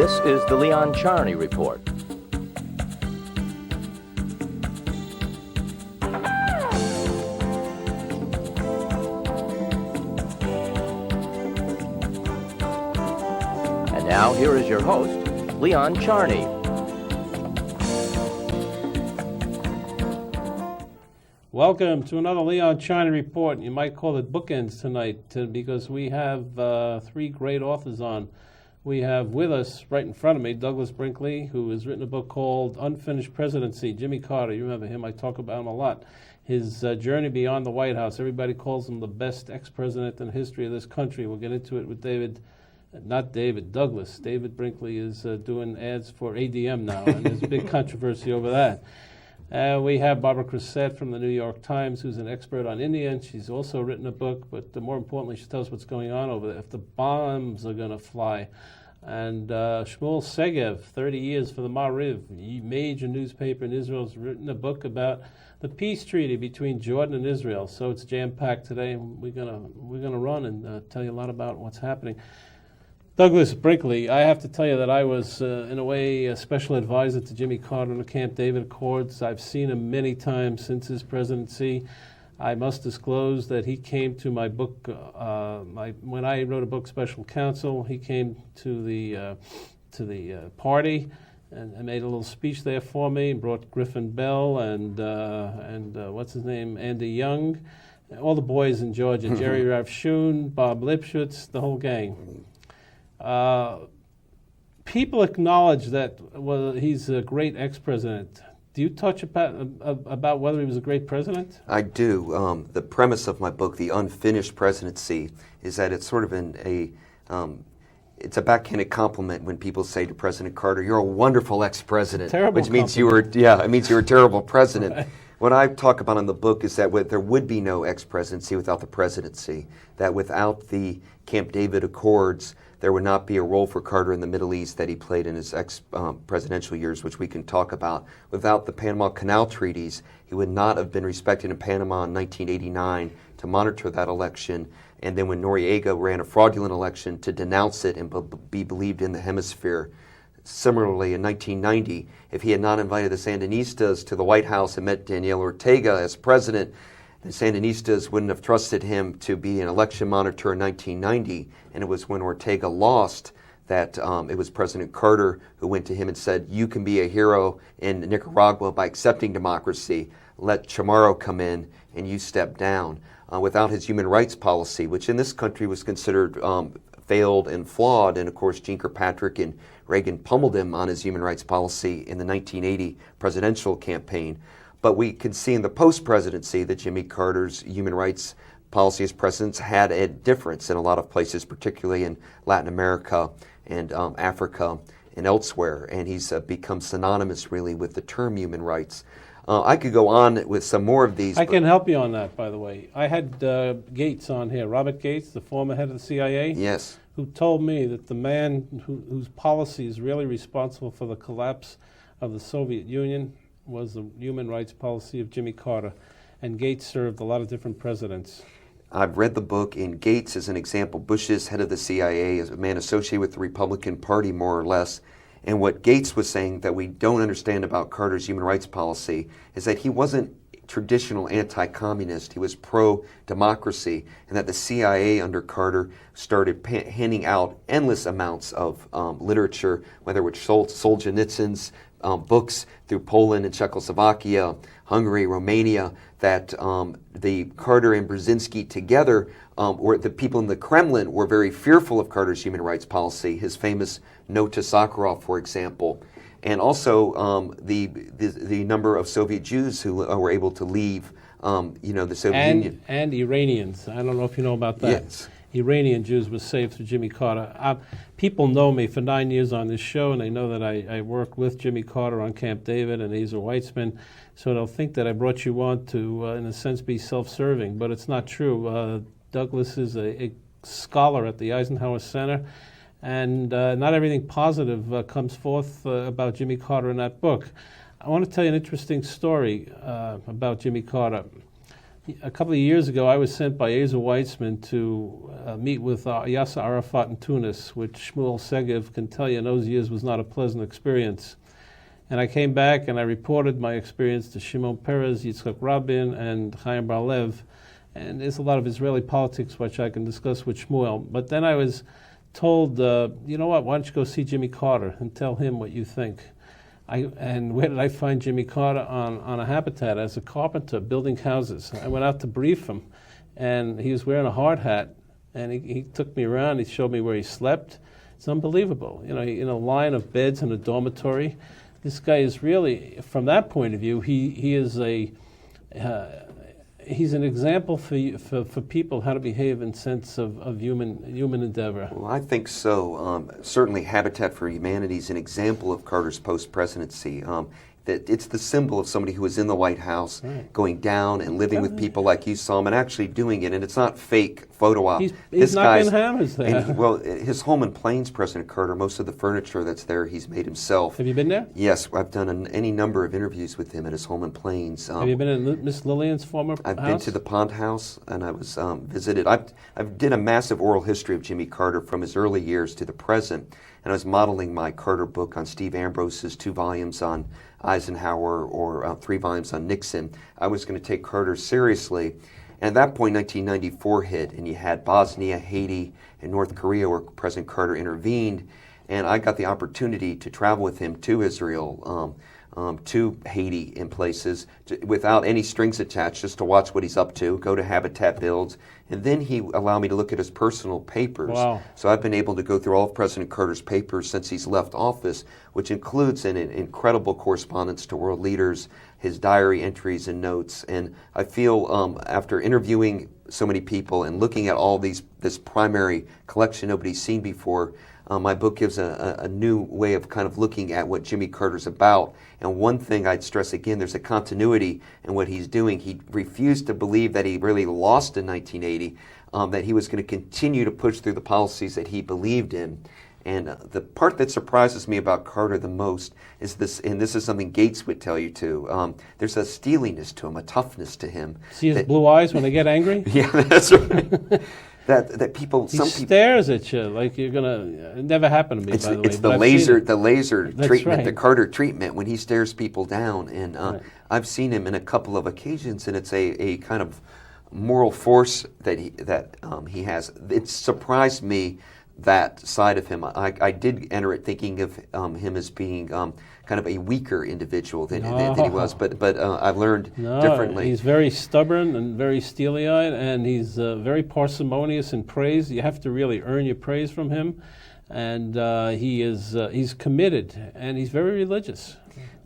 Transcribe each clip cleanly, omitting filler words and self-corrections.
This is the Leon Charney Report. And now, here is your host, Leon Charney. Welcome to another Leon Charney Report. You might call it bookends tonight because we have three great authors on. We have with us, right in front of me, Douglas Brinkley, who has written a book called Unfinished Presidency, Jimmy Carter. You remember him. I talk about him a lot. His journey beyond the White House. Everybody calls him the best ex-president in the history of this country. We'll get into it with Douglas. David Brinkley is doing ads for ADM now, and there's a big controversy over that. We have Barbara Crossette from the New York Times, who's an expert on India, and she's also written a book, but more importantly, she tells what's going on over there, if the bombs are going to fly. And Samuel Segev, 30 years for the Maariv, a major newspaper in Israel, has written a book about the peace treaty between Jordan and Israel. So it's jam-packed today, and we're gonna run and tell you a lot about what's happening. Douglas Brinkley, I have to tell you that I was, in a way, a special advisor to Jimmy Carter on the Camp David Accords. I've seen him many times since his presidency. I must disclose that he came to my book, when I wrote a book, Special Counsel, he came to the party and made a little speech there for me, brought Griffin Bell and what's his name, Andy Young, all the boys in Georgia, Jerry Ravshun, Bob Lipschutz, the whole gang. People acknowledge that he's a great ex-president. Do you touch about whether he was a great president? I do. The premise of my book, The Unfinished Presidency, is that it's sort of it's a backhanded compliment when people say to President Carter, "You're a wonderful ex-president," which means it means you were a terrible president. Right. What I talk about in the book is that there would be no ex-presidency without the presidency, that without the Camp David Accords, there would not be a role for Carter in the Middle East that he played in his presidential years, which we can talk about. Without the Panama Canal treaties, he would not have been respected in Panama in 1989 to monitor that election, and then when Noriega ran a fraudulent election to denounce it and be believed in the hemisphere. Similarly, in 1990, if he had not invited the Sandinistas to the White House and met Daniel Ortega as president, the Sandinistas wouldn't have trusted him to be an election monitor in 1990, and it was when Ortega lost that it was President Carter who went to him and said, "You can be a hero in Nicaragua by accepting democracy. Let Chamorro come in and you step down." Without his human rights policy, which in this country was considered failed and flawed, and of course Gene Kirkpatrick and Reagan pummeled him on his human rights policy in the 1980 presidential campaign. But we can see in the post-presidency that Jimmy Carter's human rights policy as president had a difference in a lot of places, particularly in Latin America and Africa and elsewhere. And he's become synonymous, really, with the term human rights. I could go on with some more of these. I can help you on that, by the way. I had Gates on here, Robert Gates, the former head of the CIA. Yes. Who told me that the man whose policy is really responsible for the collapse of the Soviet Union was the human rights policy of Jimmy Carter. And Gates served a lot of different presidents. I've read the book, and Gates is an example. Bush's head of the CIA is a man associated with the Republican Party, more or less. And what Gates was saying that we don't understand about Carter's human rights policy is that he wasn't traditional anti-communist. He was pro-democracy, and that the CIA under Carter started handing out endless amounts of literature, whether it was Solzhenitsyn's books through Poland and Czechoslovakia, Hungary, Romania, that the Carter and Brzezinski together, or the people in the Kremlin, were very fearful of Carter's human rights policy. His famous note to Sakharov, for example, and also the number of Soviet Jews who were able to leave, the Soviet Union. And Iranians. I don't know if you know about that. Yes. Iranian Jews were saved through Jimmy Carter. People know me for 9 years on this show, and they know that I worked with Jimmy Carter on Camp David and Ezer Weitzman, so they'll think that I brought you on to, in a sense, be self-serving, but it's not true. Douglas is a scholar at the Eisenhower Center, and not everything positive comes forth about Jimmy Carter in that book. I want to tell you an interesting story about Jimmy Carter. A couple of years ago, I was sent by Ezer Weitzman to meet with Yasser Arafat in Tunis, which Samuel Segev can tell you in those years was not a pleasant experience. And I came back and I reported my experience to Shimon Peres, Yitzhak Rabin, and Chaim Bar-Lev. And there's a lot of Israeli politics which I can discuss with Shmuel. But then I was told, you know what, why don't you go see Jimmy Carter and tell him what you think. And where did I find Jimmy Carter? On a habitat as a carpenter, building houses. I went out to brief him, and he was wearing a hard hat, and he took me around, he showed me where he slept. It's unbelievable. You know, in a line of beds in a dormitory. This guy is really, from that point of view, he is he's an example for people how to behave in sense of human endeavor. Well, I think so. Certainly Habitat for Humanity is an example of Carter's post-presidency. That it's the symbol of somebody who was in the White House, going down and living with people like you saw him and actually doing it. And it's not fake photo op. He's knocking hammers there. His home in Plains, President Carter, most of the furniture that's there, he's made himself. Have you been there? Yes, I've done any number of interviews with him at his home in Plains. Have you been in Miss Lillian's former I've house? been to the Pond House, and I was visited. I did a massive oral history of Jimmy Carter from his early years to the present, and I was modeling my Carter book on Steve Ambrose's 2 volumes on Eisenhower or 3 volumes on Nixon. I was going to take Carter seriously. And at that point, 1994 hit, and you had Bosnia, Haiti, and North Korea where President Carter intervened. And I got the opportunity to travel with him to Israel, to Haiti in places, without any strings attached, just to watch what he's up to, go to Habitat builds. And then he allowed me to look at his personal papers. Wow. So I've been able to go through all of President Carter's papers since he's left office, which includes an incredible correspondence to world leaders, his diary entries and notes. And I feel after interviewing so many people and looking at all this primary collection nobody's seen before, my book gives a new way of kind of looking at what Jimmy Carter's about. And one thing I'd stress again, there's a continuity in what he's doing. He refused to believe that he really lost in 1980, that he was going to continue to push through the policies that he believed in. And the part that surprises me about Carter the most is this, and this is something Gates would tell you too, there's a steeliness to him, a toughness to him. See his blue eyes when they get angry? Yeah, that's right. That people, he stares at you like you're gonna. It never happened to me, by the way. It's the laser treatment, right. The Carter treatment, when he stares people down. And right. I've seen him in a couple of occasions, and it's a kind of moral force that he has. It surprised me, that side of him. I did enter it thinking of him as being kind of a weaker individual than he was, but I've learned differently. He's very stubborn and very steely-eyed, and he's very parsimonious in praise. You have to really earn your praise from him, and he's committed, and he's very religious.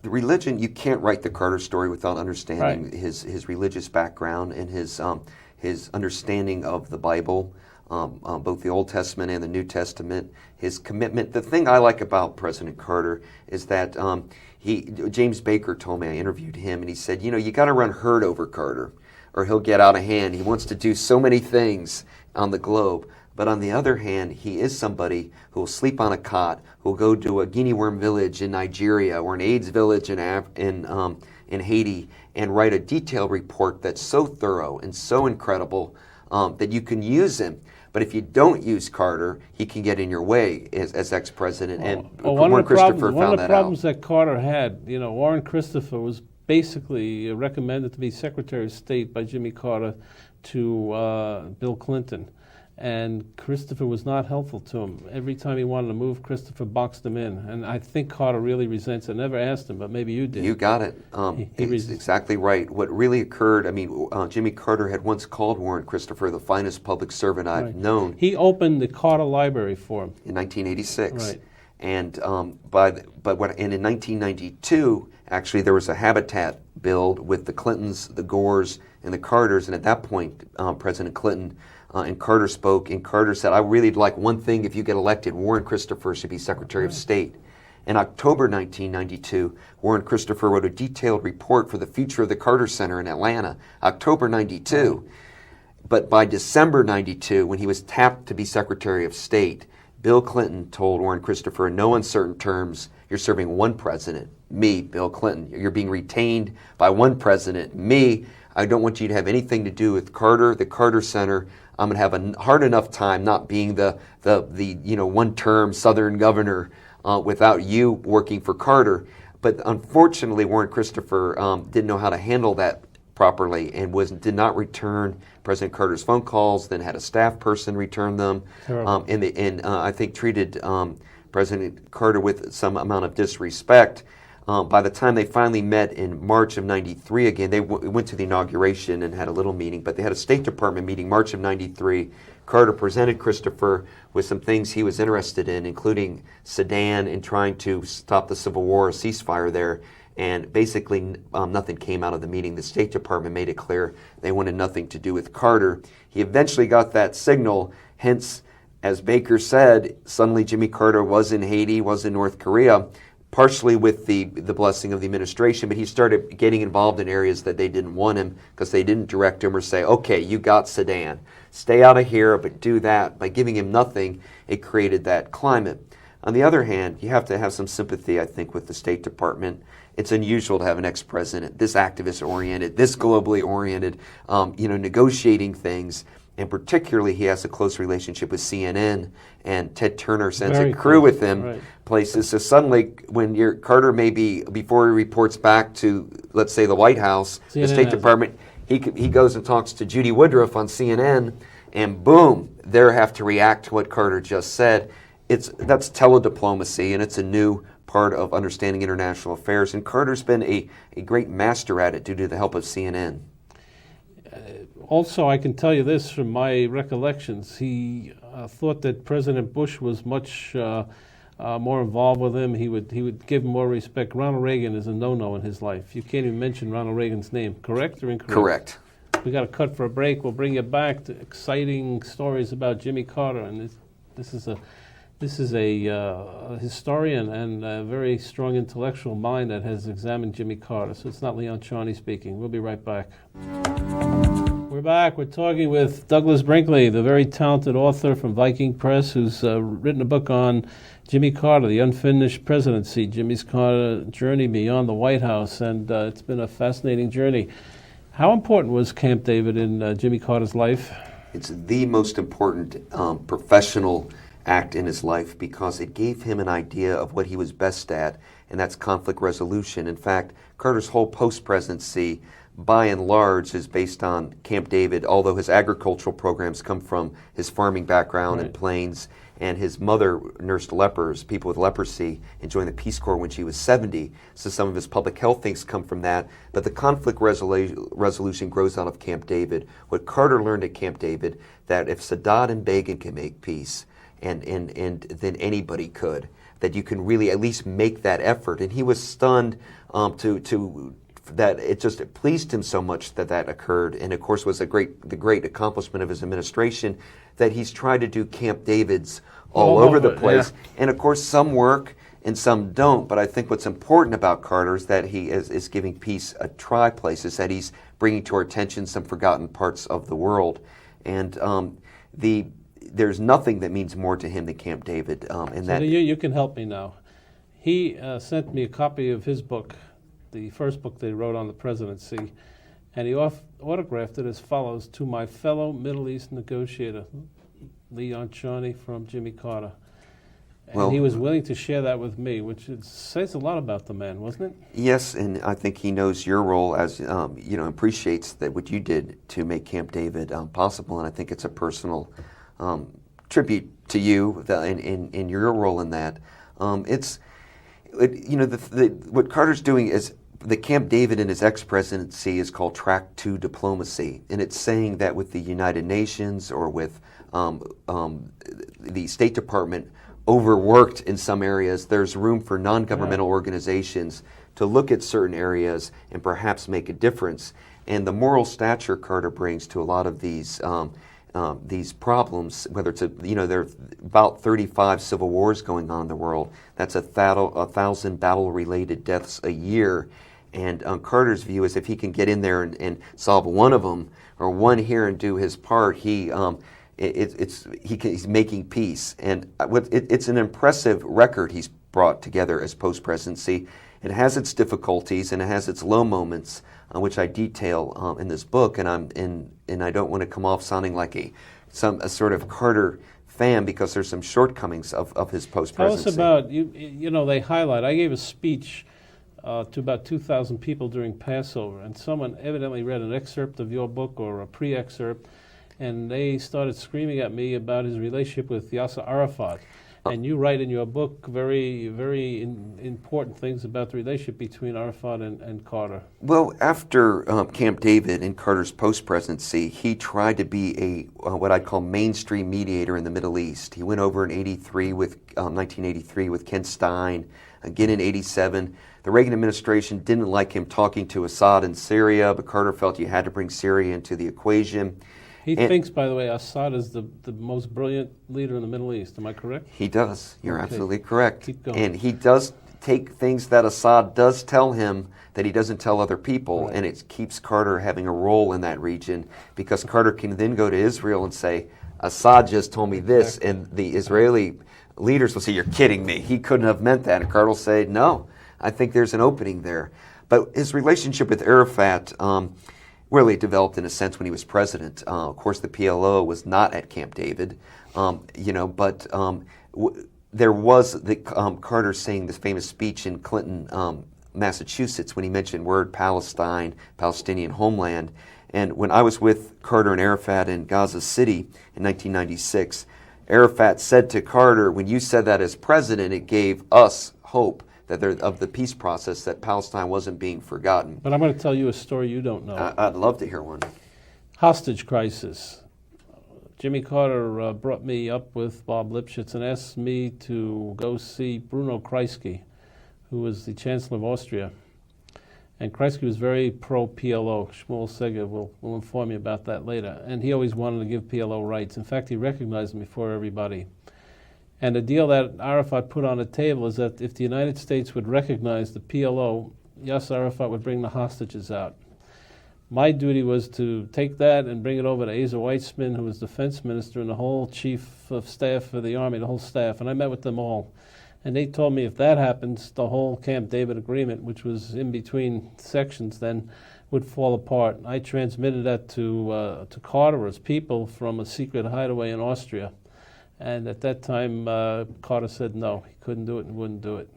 The religion, you can't write the Carter story without understanding right. his religious background and his understanding of the Bible. Both the Old Testament and the New Testament, his commitment. The thing I like about President Carter is that James Baker told me, I interviewed him, and he said, you got to run herd over Carter, or he'll get out of hand. He wants to do so many things on the globe. But on the other hand, he is somebody who will sleep on a cot, who will go to a guinea worm village in Nigeria or an AIDS village in Haiti and write a detailed report that's so thorough and so incredible that you can use him. But if you don't use Carter, he can get in your way as ex-president. And Warren Christopher found that out. One of the problems that Carter had, Warren Christopher was basically recommended to be Secretary of State by Jimmy Carter to Bill Clinton. And Christopher was not helpful to him. Every time he wanted to move, Christopher boxed him in. And I think Carter really resents it. I never asked him, but maybe you did. You got it. He's exactly right. What really occurred, Jimmy Carter had once called Warren Christopher the finest public servant I've known. He opened the Carter Library for him. In 1986. Right. And in 1992, actually, there was a Habitat build with the Clintons, the Gores, and the Carters. And at that point, President Clinton and Carter spoke, and Carter said, I really'd like one thing, if you get elected, Warren Christopher should be Secretary of State. In October 1992, Warren Christopher wrote a detailed report for the future of the Carter Center in Atlanta, October 92. But by December 92, when he was tapped to be Secretary of State, Bill Clinton told Warren Christopher in no uncertain terms, you're serving one president, me, Bill Clinton. You're being retained by one president, me. I don't want you to have anything to do with Carter, the Carter Center. I'm going to have a hard enough time not being the one-term Southern governor without you working for Carter. But unfortunately, Warren Christopher didn't know how to handle that properly and did not return President Carter's phone calls, then had a staff person return them, and I think treated President Carter with some amount of disrespect. By the time they finally met in March of 93 again, they went to the inauguration and had a little meeting, but they had a State Department meeting March of 93. Carter presented Christopher with some things he was interested in, including Sudan and trying to stop the Civil War, a ceasefire there. And basically nothing came out of the meeting. The State Department made it clear they wanted nothing to do with Carter. He eventually got that signal, hence, as Baker said, suddenly Jimmy Carter was in Haiti, was in North Korea, partially with the blessing of the administration, but he started getting involved in areas that they didn't want him because they didn't direct him or say, okay, you got Sudan, stay out of here, but do that. By giving him nothing, it created that climate. On the other hand, you have to have some sympathy, I think, with the State Department. It's unusual to have an ex-president this activist-oriented, this globally oriented, negotiating things. And particularly, he has a close relationship with CNN, and Ted Turner sends a crew with him places. So suddenly, when Carter maybe, before he reports back to, let's say, the White House, CNN, the State Department, he goes and talks to Judy Woodruff on CNN, and boom, they have to react to what Carter just said. That's telediplomacy, and it's a new part of understanding international affairs. And Carter's been a great master at it due to the help of CNN. Also, I can tell you this from my recollections. He thought that President Bush was much more involved with him. He would give him more respect. Ronald Reagan is a no-no in his life. You can't even mention Ronald Reagan's name. Correct or incorrect? Correct. We got to cut for a break. We'll bring you back to exciting stories about Jimmy Carter. And this is a historian and a very strong intellectual mind that has examined Jimmy Carter. So it's not Leon Charney speaking. We'll be right back. We're back. We're talking with Douglas Brinkley, the very talented author from Viking Press, who's written a book on Jimmy Carter, the unfinished presidency, Jimmy's Carter journey beyond the White House, and it's been a fascinating journey. How important was Camp David in Jimmy Carter's life? It's the most important professional act in his life because it gave him an idea of what he was best at, and that's conflict resolution. In fact, Carter's whole post-presidency, by and large, is based on Camp David, although his agricultural programs come from his farming background in Plains, and his mother nursed lepers, people with leprosy, and joined the Peace Corps when she was 70. So some of his public health things come from that. But the conflict resolution grows out of Camp David. What Carter learned at Camp David, that if Sadat and Begin can make peace, and then anybody could, that you can really at least make that effort. And he was stunned to that it pleased him so much that occurred, and of course was the great accomplishment of his administration, that he's tried to do Camp Davids all over the place. Yeah. And of course some work and some don't, but I think what's important about Carter is that he is giving peace a try places, that he's bringing to our attention some forgotten parts of the world. And there's nothing that means more to him than Camp David. You can help me now. He sent me a copy of his book, the first book they wrote on the presidency, and he autographed it as follows: to my fellow Middle East negotiator, Leon Charney from Jimmy Carter. And he was willing to share that with me, which says a lot about the man, wasn't it? Yes, and I think he knows your role as, appreciates that what you did to make Camp David possible, and I think it's a personal tribute to you in your role in that. What Carter's doing is, the Camp David in his ex-presidency is called Track 2 diplomacy, and it's saying that with the United Nations or with the State Department overworked in some areas, there's room for non-governmental organizations to look at certain areas and perhaps make a difference. And the moral stature Carter brings to a lot of these problems, whether it's there are about 35 civil wars going on in the world. That's 1,000 battle-related deaths a year. And Carter's view is if he can get in there and solve one of them, or one here and do his part, he's making peace. And it's an impressive record he's brought together as post-presidency. It has its difficulties and it has its low moments, which I detail in this book. And I don't want to come off sounding like a sort of Carter fan, because there's some shortcomings of his post-presidency. Tell us about, you know, they highlight, I gave a speech to about 2,000 people during Passover, and someone evidently read an excerpt of your book or a pre-excerpt, and they started screaming at me about his relationship with Yasser Arafat. And you write in your book very, very important things about the relationship between Arafat and Carter. Well, after Camp David and Carter's post-presidency, he tried to be what I'd call mainstream mediator in the Middle East. He went over in 1983 with Ken Stein, again in 87. The Reagan administration didn't like him talking to Assad in Syria, but Carter felt you had to bring Syria into the equation. He thinks, by the way, Assad is the most brilliant leader in the Middle East. Am I correct? He does. You're absolutely correct. Keep going. And he does take things that Assad does tell him that he doesn't tell other people, and it keeps Carter having a role in that region, because Carter can then go to Israel and say, Assad just told me this, and the Israeli leaders will say, you're kidding me. He couldn't have meant that. And Carter will say, no, I think there's an opening there. But his relationship with Arafat really developed in a sense when he was president. Of course, the PLO was not at Camp David, but there was Carter saying this famous speech in Clinton, Massachusetts, when he mentioned word Palestine, Palestinian homeland. And when I was with Carter and Arafat in Gaza City in 1996, Arafat said to Carter, when you said that as president, it gave us hope that of the peace process, that Palestine wasn't being forgotten. But I'm going to tell you a story you don't know. I'd love to hear one. Hostage crisis. Jimmy Carter brought me up with Bob Lipschitz and asked me to go see Bruno Kreisky, who was the Chancellor of Austria. And Kreisky was very pro-PLO. Samuel Segev will inform you about that later. And he always wanted to give PLO rights. In fact, he recognized them before everybody. And the deal that Arafat put on the table is that if the United States would recognize the PLO, Yasser Arafat would bring the hostages out. My duty was to take that and bring it over to Asa Weitzman, who was defense minister, and the whole chief of staff for the Army, the whole staff. And I met with them all. And they told me if that happens, the whole Camp David agreement, which was in between sections then, would fall apart. I transmitted that to Carter's people from a secret hideaway in Austria. And at that time, Carter said no, he couldn't do it and wouldn't do it.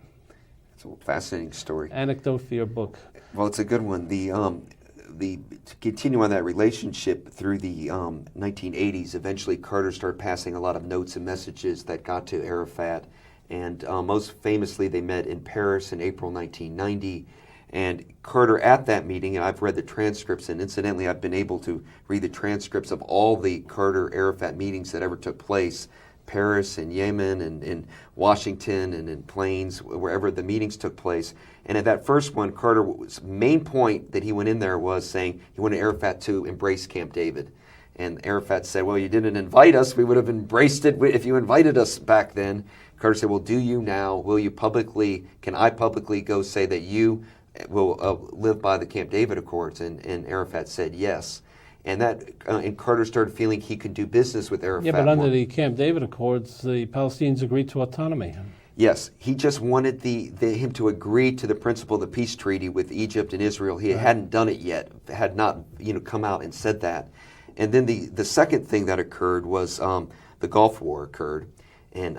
It's a fascinating story. Anecdote for your book. Well, it's a good one. To continue on that relationship through the 1980s, eventually Carter started passing a lot of notes and messages that got to Arafat. And most famously, they met in Paris in April 1990. And Carter at that meeting, and I've read the transcripts, and incidentally, I've been able to read the transcripts of all the Carter-Arafat meetings that ever took place, Paris and Yemen and in Washington and in Plains, wherever the meetings took place. And at that first one, Carter's main point that he went in there was saying he wanted Arafat to embrace Camp David. And Arafat said, well, you didn't invite us. We would have embraced it if you invited us back then. Carter said, well, do you now? Will you publicly, can I publicly go say that you will live by the Camp David Accords? And Arafat said yes. And and Carter started feeling he could do business with Arafat. Yeah, but under the Camp David Accords, the Palestinians agreed to autonomy. Yes, he just wanted him to agree to the principle of the peace treaty with Egypt and Israel. He hadn't done it yet, had not come out and said that. And then the second thing that occurred was the Gulf War occurred, and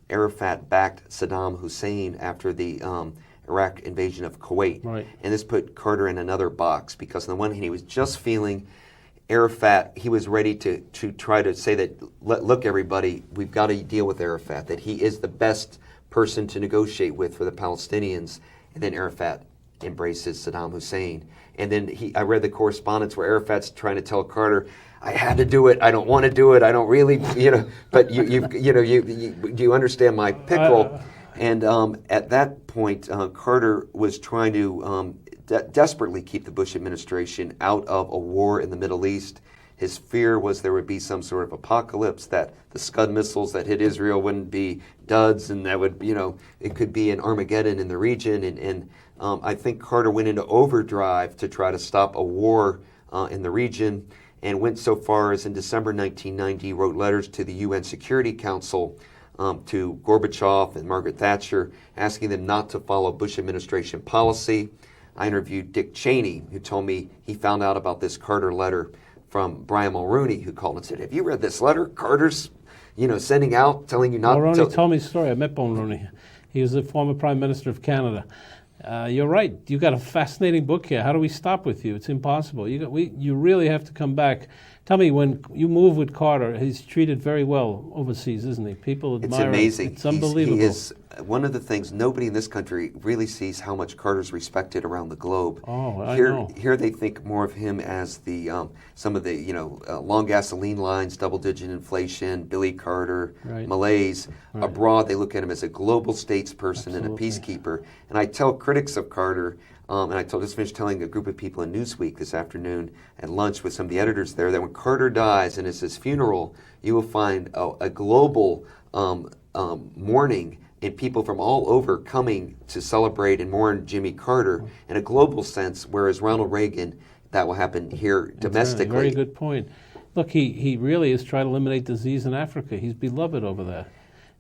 Arafat backed Saddam Hussein after the Iraq invasion of Kuwait. Right. And this put Carter in another box, because on the one hand he was just feeling Arafat, he was ready to try to say that, look everybody, we've got to deal with Arafat, that he is the best person to negotiate with for the Palestinians. And then Arafat embraces Saddam Hussein. And then I read the correspondence where Arafat's trying to tell Carter, I had to do it, I don't want to do it, I don't really, but you understand my pickle. And at that point, Carter was trying to desperately keep the Bush administration out of a war in the Middle East. His fear was there would be some sort of apocalypse, that the Scud missiles that hit Israel wouldn't be duds, and that would, it could be an Armageddon in the region. And I think Carter went into overdrive to try to stop a war in the region, and went so far as in December 1990 wrote letters to the UN Security Council to Gorbachev and Margaret Thatcher, asking them not to follow Bush administration policy. I interviewed Dick Cheney, who told me he found out about this Carter letter from Brian Mulroney, who called and said, "Have you read this letter Carter's, sending out, telling you not to..." Mulroney told me a story. I met Mulroney. He was the former Prime Minister of Canada. You're right. You've got a fascinating book here. How do we stop with you? It's impossible. You really have to come back. Tell me, when you move with Carter, he's treated very well overseas, isn't he? People admire him. It's amazing. It's unbelievable. He is one of the things, nobody in this country really sees how much Carter's respected around the globe. Oh, I know. Here they think more of him as the some of the long gasoline lines, double-digit inflation, Billy Carter, Right. malaise. Right. Abroad, they look at him as a global statesperson and a Absolutely. peacekeeper. And I tell critics of Carter, and I just finished telling a group of people in Newsweek this afternoon at lunch with some of the editors there, that when Carter dies and it's his funeral, you will find a global mourning and people from all over coming to celebrate and mourn Jimmy Carter in a global sense, whereas Ronald Reagan, that will happen here domestically. That's a very good point. Look, he really is trying to eliminate disease in Africa. He's beloved over there.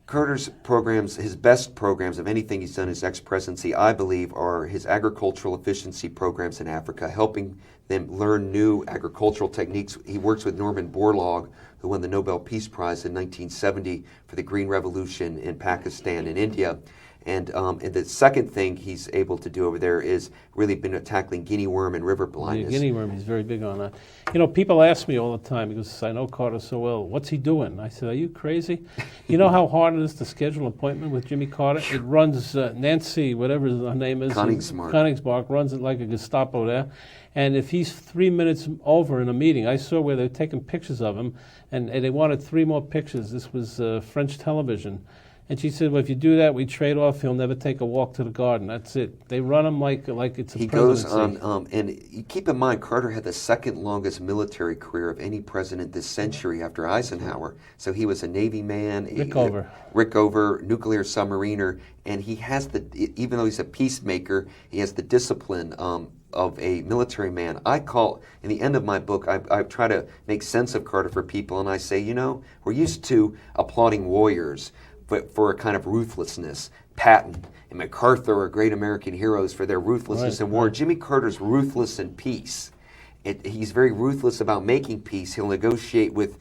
Carter's programs, his best programs of anything he's done in his ex-presidency, I believe, are his agricultural efficiency programs in Africa, helping them learn new agricultural techniques. He works with Norman Borlaug, who won the Nobel Peace Prize in 1970 for the Green Revolution in Pakistan and India. And the second thing he's able to do over there is really been tackling guinea worm and river blindness. Guinea worm, he's very big on that. People ask me all the time, because I know Carter so well, what's he doing? I said, are you crazy? You know how hard it is to schedule an appointment with Jimmy Carter? It runs, Nancy, whatever her name is. Koenigsmark runs it like a Gestapo there. And if he's 3 minutes over in a meeting, I saw where they're taking pictures of him, and they wanted 3 more pictures. This was French television. And she said, well, if you do that, we trade off. He'll never take a walk to the garden. That's it. They run him like it's a presidency. He goes on, and you keep in mind, Carter had the second longest military career of any president this century after Eisenhower. So he was a Navy man. Rickover, nuclear submariner. And he has even though he's a peacemaker, he has the discipline of a military man. In the end of my book, I try to make sense of Carter for people, and I say, we're used to applauding warriors for a kind of ruthlessness. Patton and MacArthur are great American heroes for their ruthlessness in war. Right. Jimmy Carter's ruthless in peace. He's very ruthless about making peace. He'll negotiate with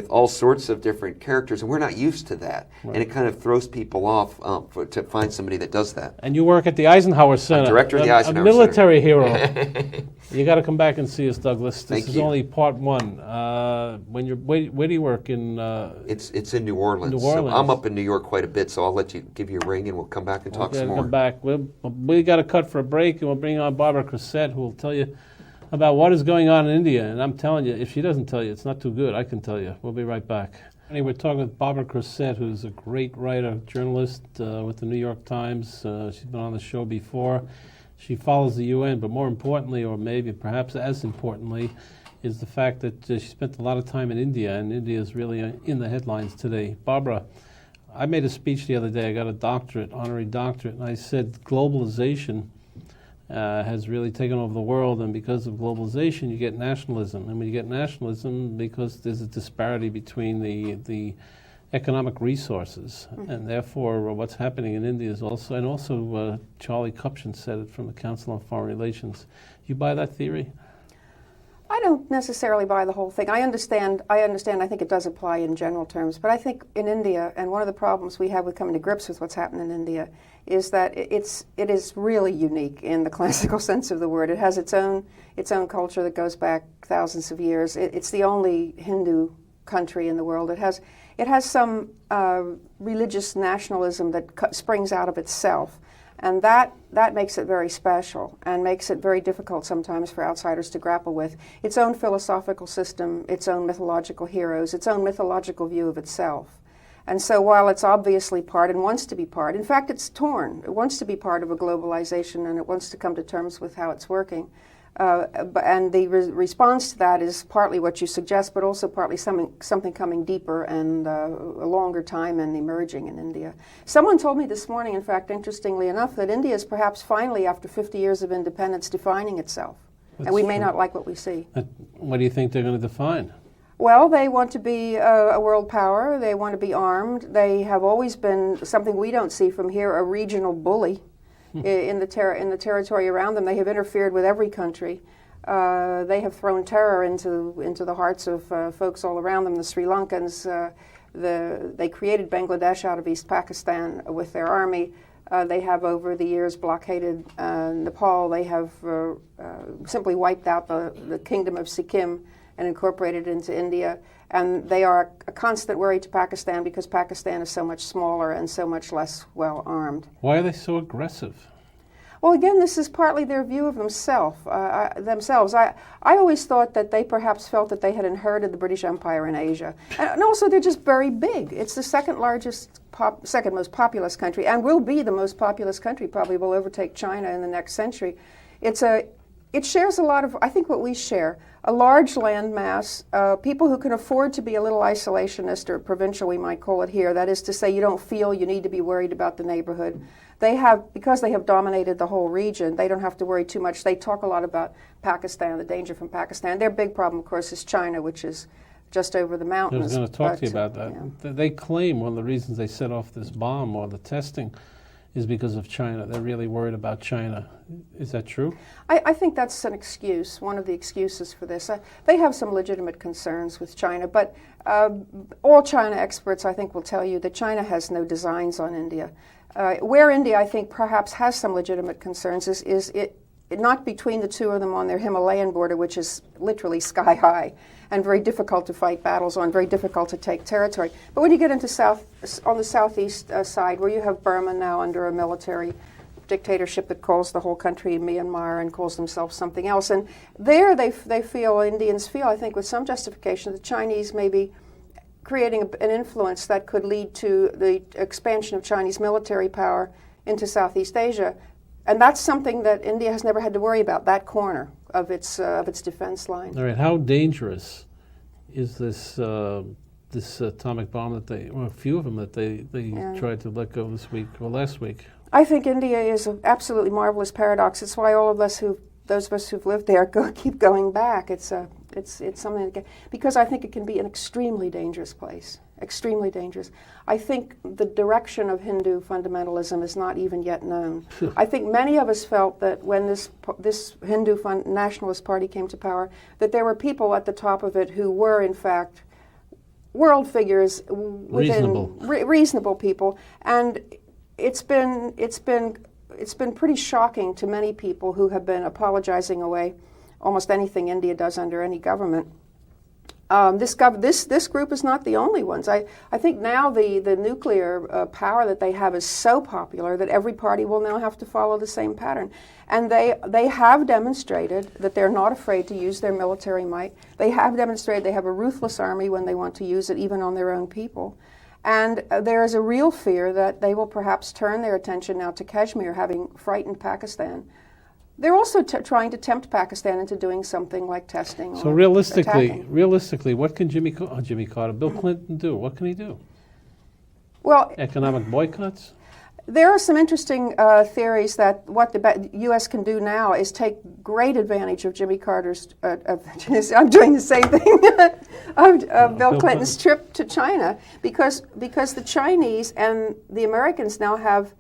all sorts of different characters, and we're not used to that. Right. And it kind of throws people off to find somebody that does that. And you work at the Eisenhower Center. I'm director of the Eisenhower Center. A military Center. hero. You got to come back and see us, Douglas. This is only part one. Where do you work in? It's in New Orleans. New Orleans. So I'm up in New York quite a bit, so I'll let you give you a ring, and we'll come back and talk some more. Come back. We got to cut for a break, and we'll bring on Barbara Crossette, who will tell you about what is going on in India. And I'm telling you, if she doesn't tell you, it's not too good. I can tell you. We'll be right back. Anyway, we're talking with Barbara Crossette, who's a great writer, journalist with the New York Times. She's been on the show before. She follows the UN, but more importantly, or maybe perhaps as importantly, is the fact that she spent a lot of time in India, and India is really in the headlines today. Barbara, I made a speech the other day. I got a doctorate, honorary doctorate, and I said globalization has really taken over the world, and because of globalization, you get nationalism. And when you get nationalism, because there's a disparity between the economic resources, and therefore what's happening in India is also, and also Charlie Kupchan said it from the Council on Foreign Relations. You buy that theory? I don't necessarily buy the whole thing. I understand. I think it does apply in general terms. But I think in India, and one of the problems we have with coming to grips with what's happened in India is that it is really unique in the classical sense of the word. It has its own culture that goes back thousands of years. It's the only Hindu country in the world. It has some religious nationalism that springs out of itself. And that makes it very special and makes it very difficult sometimes for outsiders to grapple with. Its own philosophical system, its own mythological heroes, its own mythological view of itself. And so while it's obviously part and wants to be part, in fact it's torn. It wants to be part of a globalization and it wants to come to terms with how it's working. And the response to that is partly what you suggest, but also partly something coming deeper and a longer time and emerging in India. Someone told me this morning, in fact, interestingly enough, that India is perhaps finally, after 50 years of independence, defining itself. And we may not like what we see. What do you think they're going to define? Well, they want to be a world power. They want to be armed. They have always been something we don't see from here, a regional bully in the territory around them. They have interfered with every country. They have thrown terror into the hearts of folks all around them. The Sri Lankans, they created Bangladesh out of East Pakistan with their army. They have over the years blockaded Nepal. They have simply wiped out the kingdom of Sikkim and incorporated it into India. And they are a constant worry to Pakistan because Pakistan is so much smaller and so much less well armed. Why are they so aggressive? Well, again, this is partly their view of themselves. I always thought that they perhaps felt that they had inherited the British Empire in Asia. And also, they're just very big. It's the second most populous country, and will be the most populous country, probably will overtake China in the next century. It shares a lot of, I think, what we share, a large land mass, people who can afford to be a little isolationist or provincial, we might call it here. That is to say, you don't feel you need to be worried about the neighborhood. Because they have dominated the whole region, they don't have to worry too much. They talk a lot about Pakistan, the danger from Pakistan. Their big problem, of course, is China, which is just over the mountains. I was going to talk to you about that. Yeah. They claim one of the reasons they set off this bomb or the testing is because of China. They're really worried about China. Is that true? I think that's an excuse, one of the excuses for this. They have some legitimate concerns with China, but all China experts, I think, will tell you that China has no designs on India. Where India, I think, perhaps has some legitimate concerns is it not between the two of them on their Himalayan border, which is literally sky high and very difficult to fight battles on, very difficult to take territory. But when you get into on the southeast side, where you have Burma now under a military dictatorship that calls the whole country Myanmar and calls themselves something else, and there Indians feel, I think, with some justification, the Chinese may be creating an influence that could lead to the expansion of Chinese military power into Southeast Asia. And that's something that India has never had to worry about, that corner of its defense line. All right, how dangerous is this atomic bomb a few of them that they tried to let go this week or last week? I think India is an absolutely marvelous paradox. It's why those of us who've lived there keep going back. It's something because I think it can be an extremely dangerous place, extremely dangerous. I think the direction of Hindu fundamentalism is not even yet known. I think many of us felt that when this Hindu nationalist party came to power, that there were people at the top of it who were, in fact, world figures within reasonable people, and it's been pretty shocking to many people who have been apologizing away almost anything India does under any government. This group is not the only ones. I think now the nuclear power that they have is so popular that every party will now have to follow the same pattern. And they have demonstrated that they're not afraid to use their military might. They have demonstrated they have a ruthless army when they want to use it, even on their own people. And there is a real fear that they will perhaps turn their attention now to Kashmir, having frightened Pakistan. They're also trying to tempt Pakistan into doing something like testing. So realistically, what can Bill Clinton do? What can he do? Well, economic boycotts? There are some interesting theories that what the U.S. can do now is take great advantage of Jimmy Carter's, I'm doing the same thing, of Bill Clinton's trip to China, because the Chinese and the Americans now have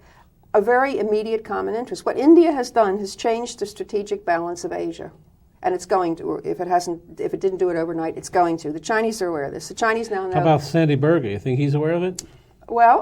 a very immediate common interest. What India has done has changed the strategic balance of Asia, and it's going to. If it didn't do it overnight, it's going to. The Chinese are aware of this. The Chinese now know. How about Sandy Berger? You think he's aware of it? Well,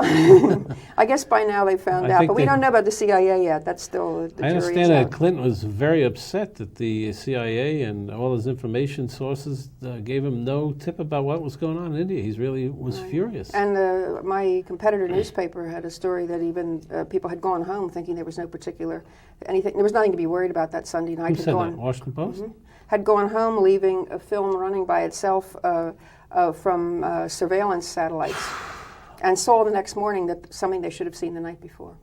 I guess by now they've found out, but we don't know about the CIA yet. That's still the jury is out. I understand that Clinton was very upset that the CIA and all his information sources gave him no tip about what was going on in India. He really was furious. And my competitor newspaper had a story that even people had gone home thinking there was no particular anything. There was nothing to be worried about that Sunday night. Who said that? Washington Post? Mm-hmm. Had gone home, leaving a film running by itself from surveillance satellites. And saw the next morning that something they should have seen the night before.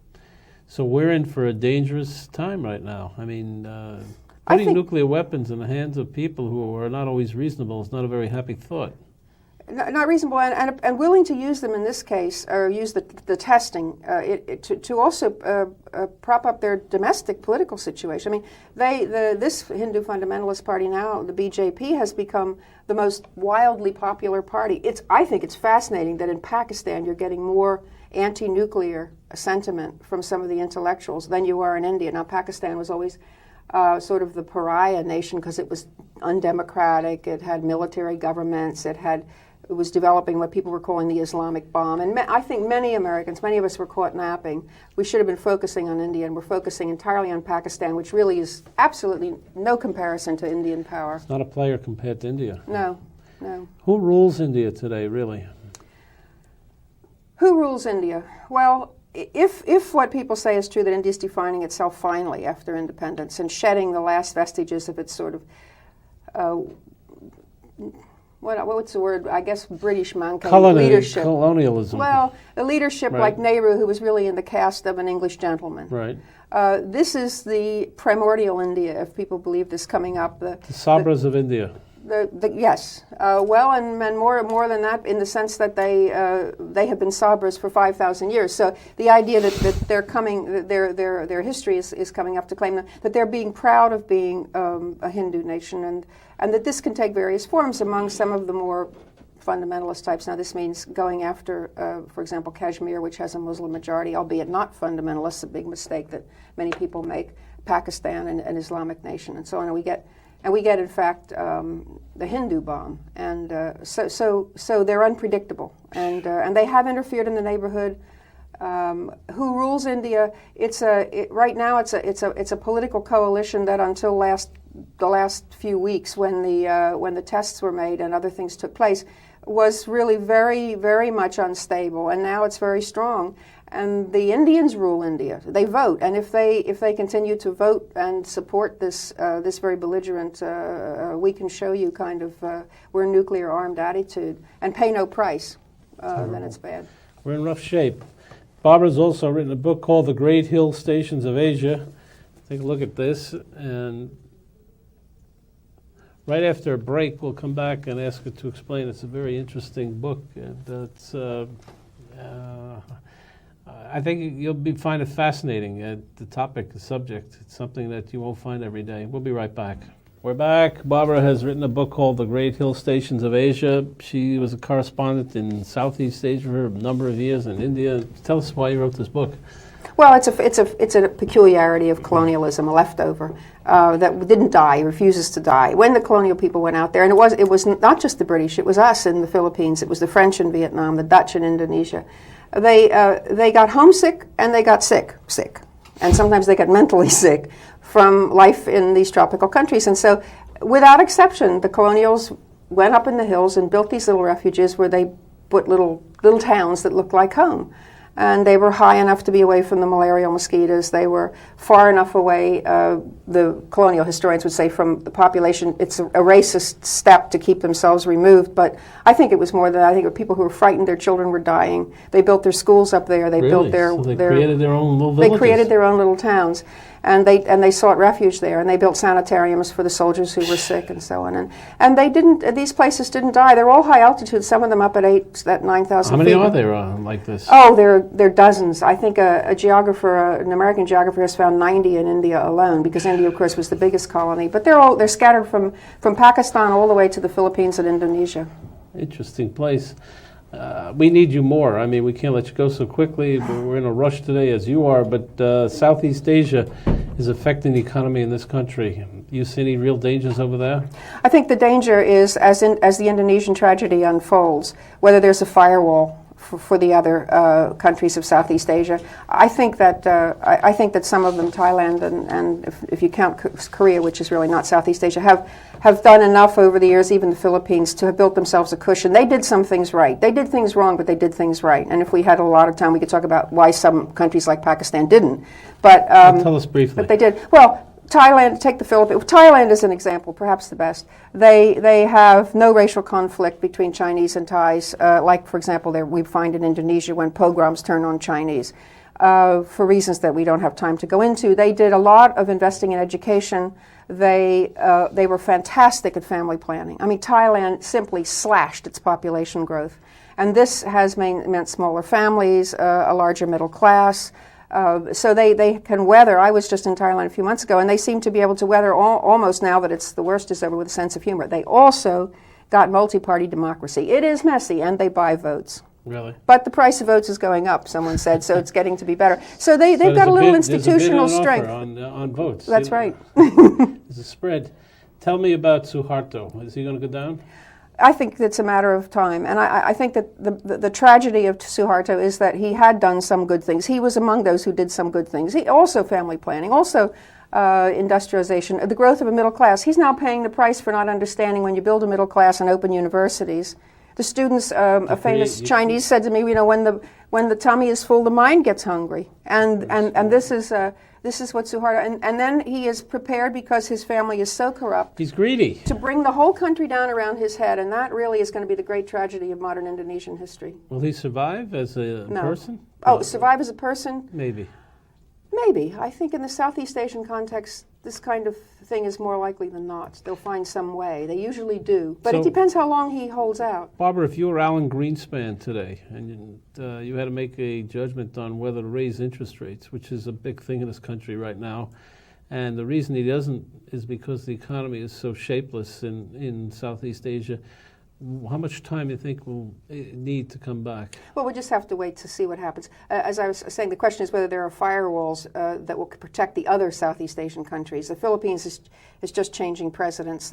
So we're in for a dangerous time right now. I mean, putting nuclear weapons in the hands of people who are not always reasonable is not a very happy thought. not reasonable, and willing to use them in this case, or use the testing to also prop up their domestic political situation. I mean, this Hindu fundamentalist party now, the BJP, has become the most wildly popular party. I think it's fascinating that in Pakistan you're getting more anti-nuclear sentiment from some of the intellectuals than you are in India. Now, Pakistan was always sort of the pariah nation because it was undemocratic, it had military governments, it was developing what people were calling the Islamic bomb. And I think many Americans, many of us were caught napping. We should have been focusing on India, and we're focusing entirely on Pakistan, which really is absolutely no comparison to Indian power. It's not a player compared to India. No. Who rules India today, really? Who rules India? Well, if what people say is true, that India is defining itself finally after independence and shedding the last vestiges of its sort of, what's the word? I guess British leadership. Colonialism. Well, a leadership Right. like Nehru, who was really in the caste of an English gentleman. Right. This is the primordial India, if people believe this coming up. The Sabras of India. Yes. Well, and more than that, in the sense that they have been Sabras for 5,000 years. So the idea that they're coming, their history is coming up to claim that they're being proud of being a Hindu nation, and that this can take various forms among some of the more fundamentalist types. Now, this means going after, for example, Kashmir, which has a Muslim majority, albeit not fundamentalist, a big mistake that many people make, Pakistan, and an Islamic nation, and so on. And we get, in fact, the Hindu bomb, and so they're unpredictable, and they have interfered in the neighborhood. Who rules India? Right now it's a political coalition that until the last few weeks, when the tests were made and other things took place, was really very, very much unstable, and now it's very strong. And the Indians rule India. They vote, and if they continue to vote and support this very belligerent, we can show you kind of we're nuclear armed attitude and pay no price, then it's bad. We're in rough shape. Barbara's also written a book called The Great Hill Stations of Asia. Take a look at this, and right after a break, we'll come back and ask her to explain. It's a very interesting book, and I think you'll find it fascinating. The topic, the subject, it's something that you won't find every day. We'll be right back. We're back. Barbara has written a book called The Great Hill Stations of Asia. She was a correspondent in Southeast Asia for a number of years, in India. Tell us why you wrote this book. Well, it's a peculiarity of colonialism, a leftover that didn't die, refuses to die. When the colonial people went out there, and it was not just the British, it was us in the Philippines, it was the French in Vietnam, the Dutch in Indonesia. They got homesick and they got sick, and sometimes they got mentally sick from life in these tropical countries. And so, without exception, the colonials went up in the hills and built these little refuges where they put little towns that looked like home. And they were high enough to be away from the malarial mosquitoes. They were far enough away, the colonial historians would say, from the population. It's a racist step to keep themselves removed, but I think it was more than that. I think it were people who were frightened their children were dying. They built their schools up there. They built so they created their own little villages. They created their own little towns. And they sought refuge there, and they built sanitariums for the soldiers who were sick, and so on. And these places didn't die. They're all high altitude. Some of them up at 9,000 feet. How many are there like this? Oh, there are dozens. I think an American geographer, has found 90 in India alone, because India, of course, was the biggest colony. But they're scattered from Pakistan all the way to the Philippines and Indonesia. Interesting place. We need you more. I mean, we can't let you go so quickly. We're in a rush today, as you are, but Southeast Asia is affecting the economy in this country. Do you see any real dangers over there? I think the danger is, as the Indonesian tragedy unfolds, whether there's a firewall for the other countries of Southeast Asia. I think that some of them, Thailand and if you count Korea, which is really not Southeast Asia, have done enough over the years, even the Philippines, to have built themselves a cushion. They did some things right. They did things wrong, but they did things right. And if we had a lot of time, we could talk about why some countries like Pakistan didn't. But tell us briefly. But they did. Well, Thailand, take the Philippines. Thailand is an example, perhaps the best. They have no racial conflict between Chinese and Thais, like, for example, we find in Indonesia when pogroms turn on Chinese. For reasons that we don't have time to go into. They did a lot of investing in education. They were fantastic at family planning. I mean, Thailand simply slashed its population growth. And this has meant smaller families, a larger middle class. So they can weather. I was just in Thailand a few months ago, and they seem to be able to weather almost now that the worst is over with a sense of humor. They also got multi-party democracy. It is messy, and they buy votes. Really? But the price of votes is going up, someone said, so it's getting to be better. So they've got a little institutional strength. On votes. That's right. There's a spread. Tell me about Suharto. Is he going to go down? I think it's a matter of time. And I think that the tragedy of Suharto is that he had done some good things. He was among those who did some good things. He also family planning, also industrialization, the growth of a middle class. He's now paying the price for not understanding when you build a middle class and open universities. The students, a famous Chinese said to me, you know, when the tummy is full, the mind gets hungry, and this is what Suharto, and then he is prepared because his family is so corrupt. He's greedy. To bring the whole country down around his head, and that really is going to be the great tragedy of modern Indonesian history. Will he survive as a person? Oh, survive as a person? Maybe. Maybe. I think in the Southeast Asian context, this kind of thing is more likely than not. They'll find some way. They usually do. But it depends how long he holds out. Barbara, if you were Alan Greenspan today and you had to make a judgment on whether to raise interest rates, which is a big thing in this country right now, and the reason he doesn't is because the economy is so shapeless in Southeast Asia, how much time do you think will need to come back? Well, we'll just have to wait to see what happens. As I was saying, the question is whether there are firewalls that will protect the other Southeast Asian countries. The Philippines is just changing presidents.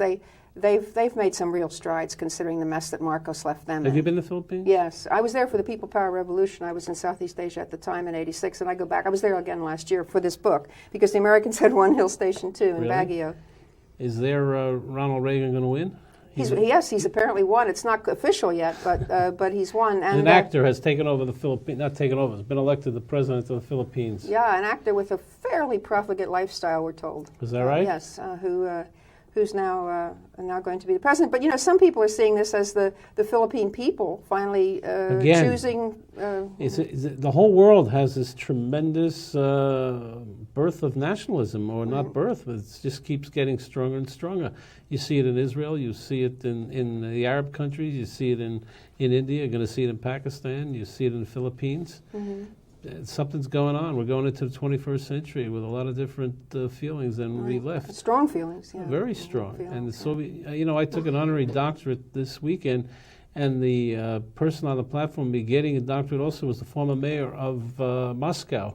They've made some real strides considering the mess that Marcos left them in. Have you been to the Philippines? Yes. I was there for the People Power Revolution. I was in Southeast Asia at the time in '86, and I go back. I was there again last year for this book because the Americans had one hill station too in Baguio. Is there Ronald Reagan going to win? Yes, he's apparently won. It's not official yet, but he's won. And an actor has taken over the Philippines, not taken over, has been elected the president of the Philippines. Yeah, an actor with a fairly profligate lifestyle, we're told. Is that right? Yes, who's now going to be the president. But, you know, some people are seeing this as the Philippine people finally choosing... the whole world has this tremendous birth of nationalism, or not birth, but it just keeps getting stronger and stronger. You see it in Israel, you see it in the Arab countries, you see it in India, you're going to see it in Pakistan, you see it in the Philippines. Something's going on. We're going into the 21st century with a lot of different feelings than we left. Strong feelings, yeah. Very strong. And the Soviet, you know, I took an honorary doctorate this weekend, and the person on the platform me getting a doctorate also was the former mayor of Moscow.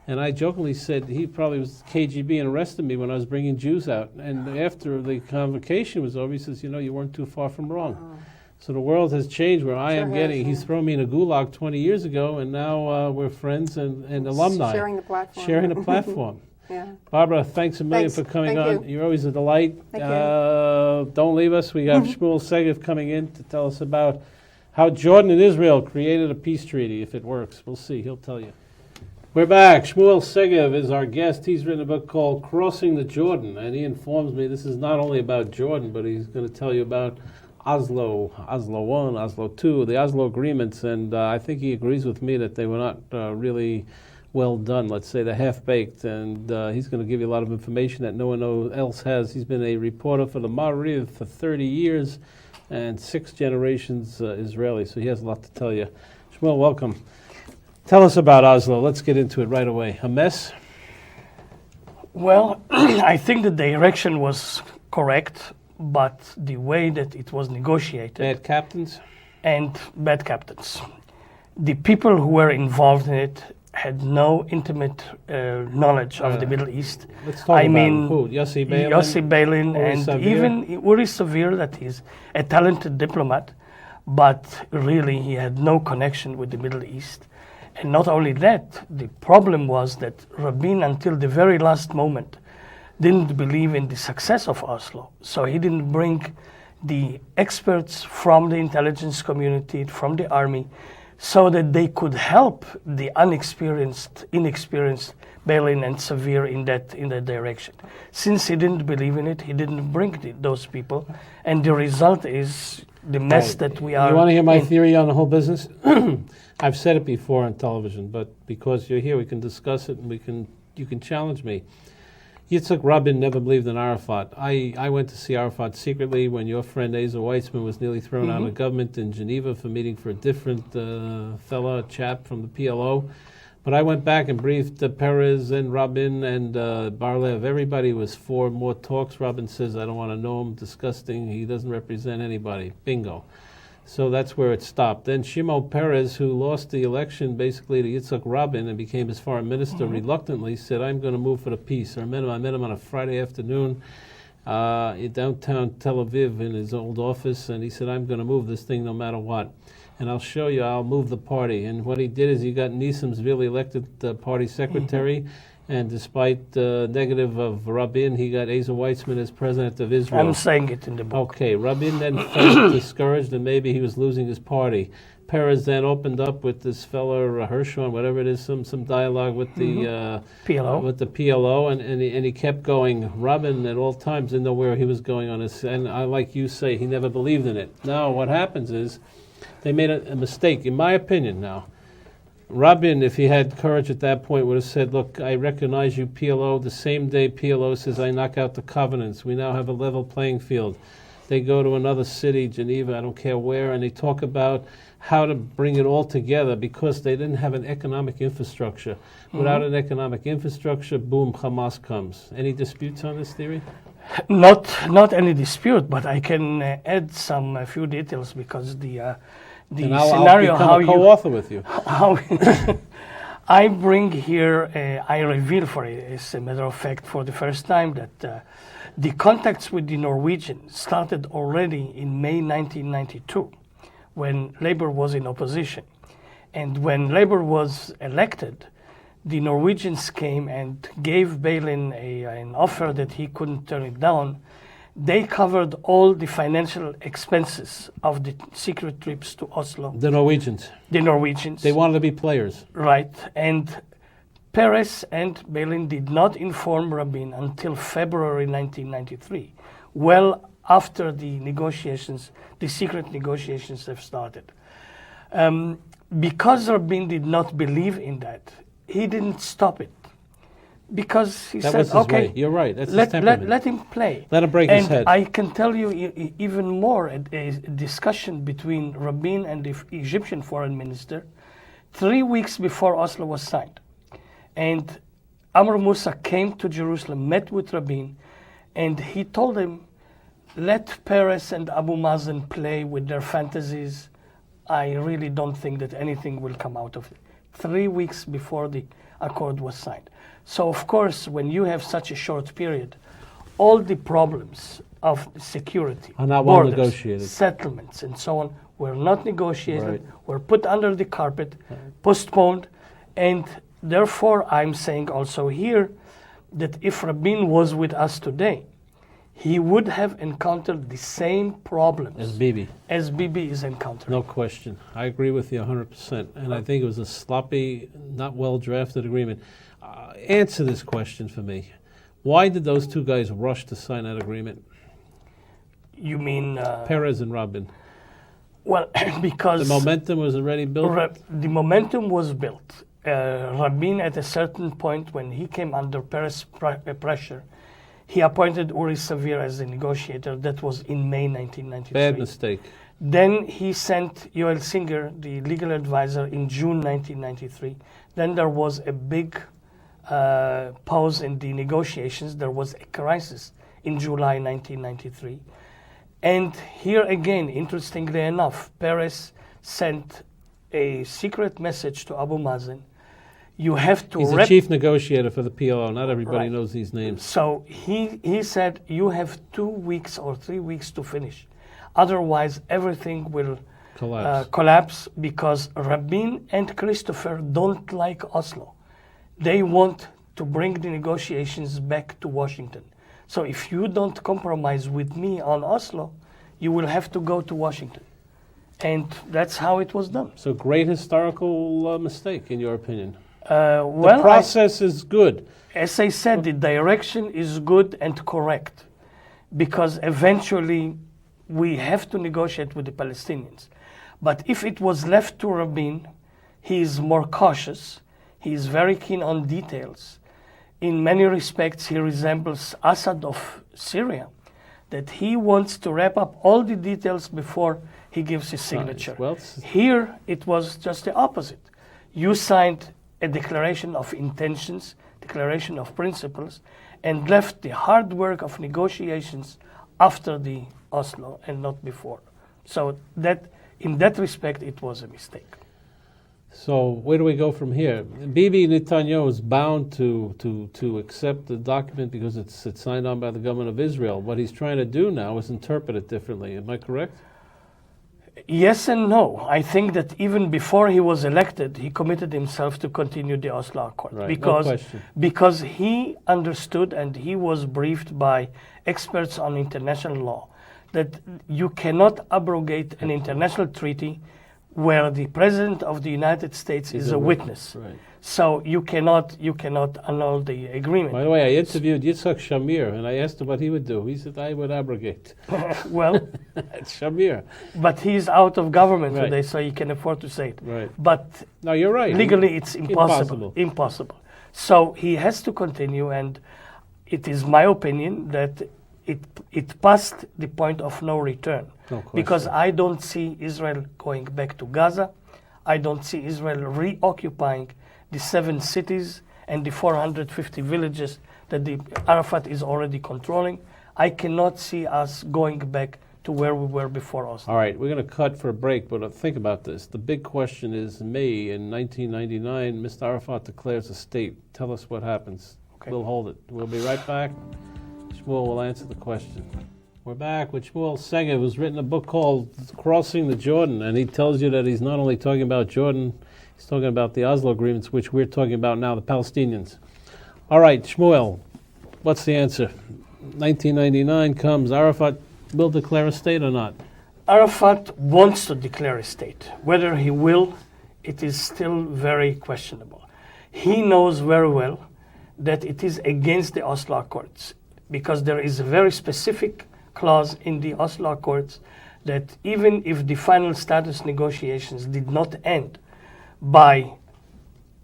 And I jokingly said he probably was KGB and arrested me when I was bringing Jews out. And after the convocation was over, he says, you know, you weren't too far from wrong. So the world has changed where I am getting. He's thrown me in a gulag 20 years ago, and now we're friends and alumni. Sharing the platform. Sharing the platform. Yeah. Barbara, thanks a million for coming on. You. You're always a delight. Thank you. Don't leave us. We have Samuel Segev coming in to tell us about how Jordan and Israel created a peace treaty, if it works. We'll see. He'll tell you. We're back. Samuel Segev is our guest. He's written a book called Crossing the Jordan, and he informs me this is not only about Jordan, but he's going to tell you about Oslo 1, Oslo 2, the Oslo agreements, and I think he agrees with me that they were not really well done. Let's say they're half-baked, and he's going to give you a lot of information that no one else has. He's been a reporter for the Ma'ariv for 30 years and 6 generations Israeli, so he has a lot to tell you. Shmuel, welcome. Tell us about Oslo. Let's get into it right away. A mess? Well, I think the direction was correct, but the way that it was negotiated... Bad captains? And bad captains. The people who were involved in it had no intimate knowledge of the Middle East. Let's talk about who? Yossi Beilin? Yossi Beilin and even Uri Savir, that is a talented diplomat, but really he had no connection with the Middle East. And not only that, the problem was that Rabin, until the very last moment, didn't believe in the success of Oslo. So he didn't bring the experts from the intelligence community, from the army, so that they could help the inexperienced Beilin and Savir in that direction. Since he didn't believe in it, he didn't bring those people, and the result is the mess that we are. You want to hear my theory on the whole business? I've said it before on television, but because you're here, we can discuss it, and you can challenge me. Yitzhak Rabin never believed in Arafat. I went to see Arafat secretly when your friend Asa Weizmann was nearly thrown out of government in Geneva for meeting for a different chap from the PLO. But I went back and briefed Peres and Rabin and Bar-Lev. Everybody was for more talks. Rabin says, I don't want to know him, disgusting. He doesn't represent anybody. Bingo. So that's where it stopped. Then Shimon Peres, who lost the election basically to Yitzhak Rabin and became his foreign minister reluctantly, said, I'm going to move for the peace. I met him on a Friday afternoon in downtown Tel Aviv in his old office, and he said, I'm going to move this thing no matter what. And I'll show you, I'll move the party. And what he did is he got Nissim Zvili elected party secretary, and despite the negative of Rabin, he got Asa Weizmann as president of Israel. I'm saying it in the book. Okay, Rabin then felt discouraged and maybe he was losing his party. Peres then opened up with this fellow Hershon, whatever it is, some dialogue with the PLO. With the PLO, and he kept going. Rabin at all times didn't know where he was going on this, and like you say, he never believed in it. Now what happens is they made a mistake, in my opinion. Now, Rabin, if he had courage at that point, would have said, look, I recognize you, PLO. The same day PLO says I knock out the covenants. We now have a level playing field. They go to another city, Geneva, I don't care where, and they talk about how to bring it all together because they didn't have an economic infrastructure. Without an economic infrastructure, boom, Hamas comes. Any disputes on this theory? Not any dispute, but I can add a few details because the scenario I'll how a co-author with you. How I bring here, I reveal for it, as a matter of fact, for the first time that the contacts with the Norwegians started already in May 1992, when Labour was in opposition. And when Labour was elected, the Norwegians came and gave Balin an offer that he couldn't turn it down. They covered all the financial expenses of the secret trips to Oslo. The Norwegians. The Norwegians. They wanted to be players. Right. And Peres and Balin did not inform Rabin until February 1993, well after the negotiations, the secret negotiations have started. Because Rabin did not believe in that, he didn't stop it. Because he said, okay, you're right. That's his temperament. Let him play. Let him break his head. And I can tell you even more, a discussion between Rabin and the Egyptian foreign minister 3 weeks before Oslo was signed. And Amr Moussa came to Jerusalem, met with Rabin, and he told him, let Peres and Abu Mazen play with their fantasies. I really don't think that anything will come out of it. 3 weeks before the accord was signed. So, of course, when you have such a short period, all the problems of security, are not well borders, negotiated. settlements, and so on were not negotiated, Right. were put under the carpet, postponed, and therefore I'm saying also here that if Rabin was with us today, he would have encountered the same problems As Bibi. as Bibi is encountering. No question. I agree with you 100%. And I think it was a sloppy, not well-drafted agreement. Answer this question for me. Why did those two guys rush to sign that agreement? You mean... Peres and Rabin. Well, because... The momentum was already built? The momentum was built. Rabin, at a certain point, when he came under Peres' pressure, he appointed Uri Savir as the negotiator. That was in May 1993. Bad mistake. Then he sent Yoel Singer, the legal advisor, in June 1993. Then there was a big pause in the negotiations. There was a crisis in July 1993. And here again, interestingly enough, Peres sent a secret message to Abu Mazen. You have to... He's the chief negotiator for the PLO. Not everybody knows these names. So he said, you have 2 weeks or 3 weeks to finish. Otherwise, everything will collapse because Rabin and Christopher don't like Oslo. They want to bring the negotiations back to Washington. So if you don't compromise with me on Oslo, you will have to go to Washington. And that's how it was done. So great historical mistake, in your opinion. Well, the process is good. As I said, the direction is good and correct because eventually we have to negotiate with the Palestinians. But if it was left to Rabin, he is more cautious. He is very keen on details. in many respects, he resembles Assad of Syria, that he wants to wrap up all the details before he gives his signature. Well, here, it was just the opposite. You signed a declaration of intentions, declaration of principles, and left the hard work of negotiations after the Oslo and not before. So that, in that respect, it was a mistake. So where do we go from here? Bibi Netanyahu is bound to accept the document because it's signed on by the government of Israel. What he's trying to do now is interpret it differently. Am I correct? Yes and no. I think that even before he was elected, he committed himself to continue the Oslo Accord. Right. Because he understood and he was briefed by experts on international law that you cannot abrogate an international treaty where the President of the United States is a witness. Right. So you cannot annul the agreement. By the way, I interviewed Yitzhak Shamir, and I asked him what he would do. He said, I would abrogate. Well, it's Shamir. But he's out of government Right. today, so he can afford to say it. Right. But No, you're right. legally, it's impossible. Impossible. So he has to continue, and it is my opinion that it passed the point of no return. No question. Because I don't see Israel going back to Gaza. I don't see Israel reoccupying the 7 cities and the 450 villages that the Arafat is already controlling. I cannot see us going back to where we were before Oslo. All right, we're going to cut for a break, but think about this. The big question is May in 1999, Mr. Arafat declares a state. Tell us what happens. Okay. We'll hold it. We'll be right back. Shmuel will answer the question. We're back with Samuel Segev, who's written a book called Crossing the Jordan, and he tells you that he's not only talking about Jordan, he's talking about the Oslo agreements, which we're talking about now, the Palestinians. All right, Shmuel, what's the answer? 1999 comes, Arafat will declare a state or not? Arafat wants to declare a state. Whether he will, it is still very questionable. He knows very well that it is against the Oslo Accords, because there is a very specific clause in the Oslo Accords that even if the final status negotiations did not end by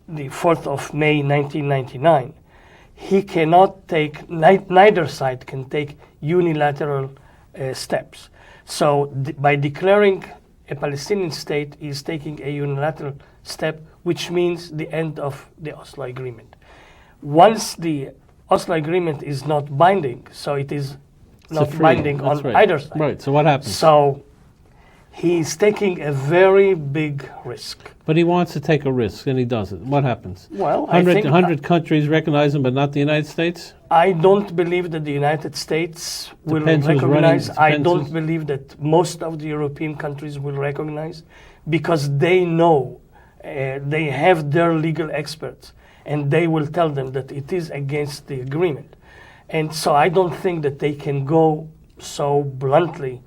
the 4th of May 1999, he cannot take, neither side can take unilateral steps. So by declaring a Palestinian state, he is taking a unilateral step, which means the end of the Oslo Agreement. Once the Oslo Agreement is not binding, so it is not binding on either side. Right, so what happens? So he's taking a very big risk. But he wants to take a risk, and he does it. What happens? Well, 100 countries recognize him, but not the United States? I don't believe that the United States will recognize. I don't believe that most of the European countries will recognize, because they know, they have their legal experts, and they will tell them that it is against the agreement. And so I don't think that they can go so bluntly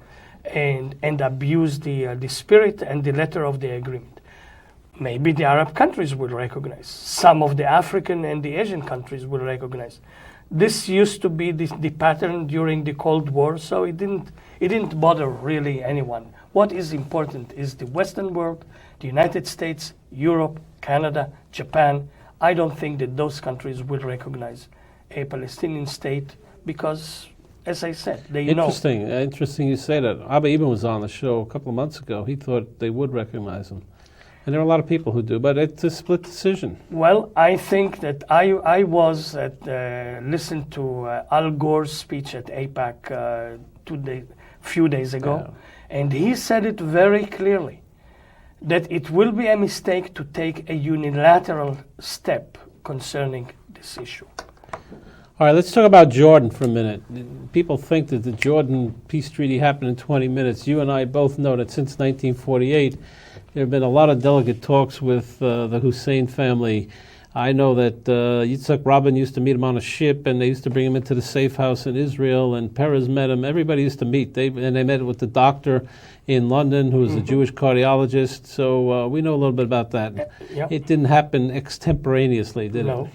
and abuse the spirit and the letter of the agreement. Maybe the Arab countries will recognize. Some of the African and the Asian countries will recognize. This used to be the pattern during the Cold War, so it didn't bother really anyone. What is important is the Western world, the United States, Europe, Canada, Japan. I don't think that those countries will recognize a Palestinian state because, as I said, they know. Interesting you say that. Abba Eben was on the show a couple of months ago. He thought they would recognize him. And there are a lot of people who do, but it's a split decision. Well, I think that I was listened to Al Gore's speech at AIPAC few days ago, and he said it very clearly, that it will be a mistake to take a unilateral step concerning this issue. All right, let's talk about Jordan for a minute. People think that the Jordan peace treaty happened in 20 minutes. You and I both know that since 1948, there have been a lot of delicate talks with the Hussein family. I know that Yitzhak Rabin used to meet him on a ship, and they used to bring him into the safe house in Israel, and Peres met him. Everybody used to meet. They met with the doctor in London, who was a Jewish cardiologist. So we know a little bit about that. Yep. It didn't happen extemporaneously, did it?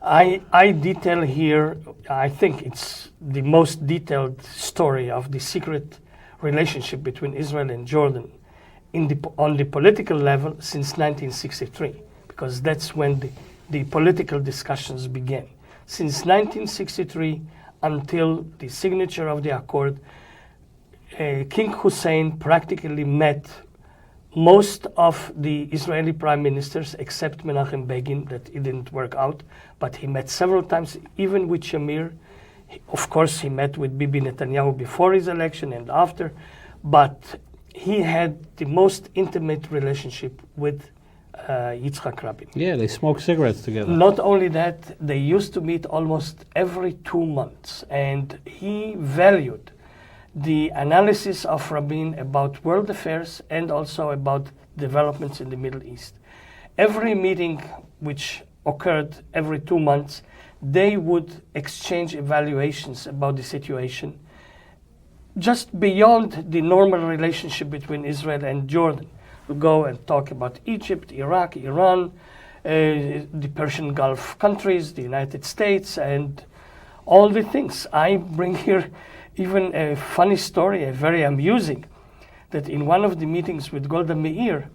I detail here, I think it's the most detailed story of the secret relationship between Israel and Jordan on the political level since 1963, because that's when the political discussions began. Since 1963 until the signature of the accord, King Hussein practically met most of the Israeli prime ministers, except Menachem Begin, that it didn't work out, but he met several times, even with Shamir. Of course, he met with Bibi Netanyahu before his election and after, but he had the most intimate relationship with Yitzhak Rabin. Yeah, they smoked cigarettes together. Not only that, they used to meet almost every 2 months, and he valued the analysis of Rabin about world affairs and also about developments in the Middle East. Every meeting which occurred every 2 months, they would exchange evaluations about the situation, just beyond the normal relationship between Israel and Jordan. We go and talk about Egypt, Iraq, Iran, the Persian Gulf countries, the United States, and all the things. I bring here even a funny story, a very amusing, that in one of the meetings with Golda Meir,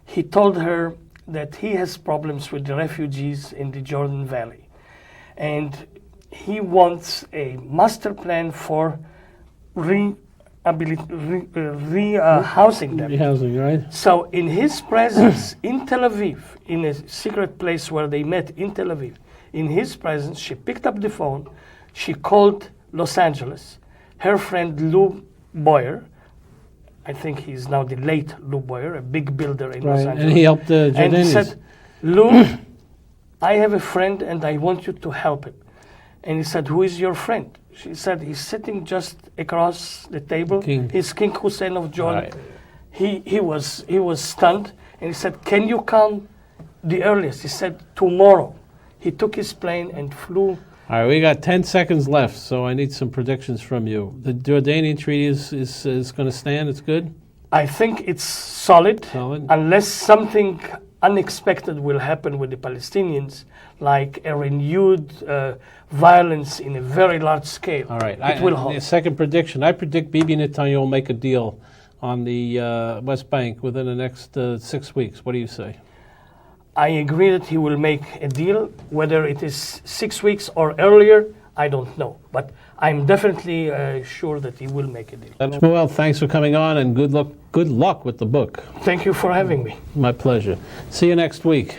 he told her that he has problems with the refugees in the Jordan Valley. And he wants a master plan for housing them. Rehousing, right? So in his presence in Tel Aviv, in a secret place where they met in Tel Aviv, in his presence, she picked up the phone, she called Los Angeles, her friend Lou Boyer, I think he's now the late Lou Boyer, a big builder in Los Angeles. And he helped the Jordanians. And he said, Lou, I have a friend and I want you to help him. And he said, who is your friend? She said, he's sitting just across the table. He's King Hussein of Jordan. Right. He was stunned, and he said, can you come the earliest? He said, tomorrow. He took his plane and flew. All right, we got 10 seconds left, so I need some predictions from you. The Jordanian treaty is going to stand? It's good? I think it's solid. Unless something unexpected will happen with the Palestinians, like a renewed violence in a very large scale. All right. It will hold. The second prediction, I predict Bibi Netanyahu will make a deal on the West Bank within the next 6 weeks. What do you say? I agree that he will make a deal. Whether it is 6 weeks or earlier, I don't know. But I'm definitely sure that he will make a deal. Well, thanks for coming on, and good luck with the book. Thank you for having me. My pleasure. See you next week.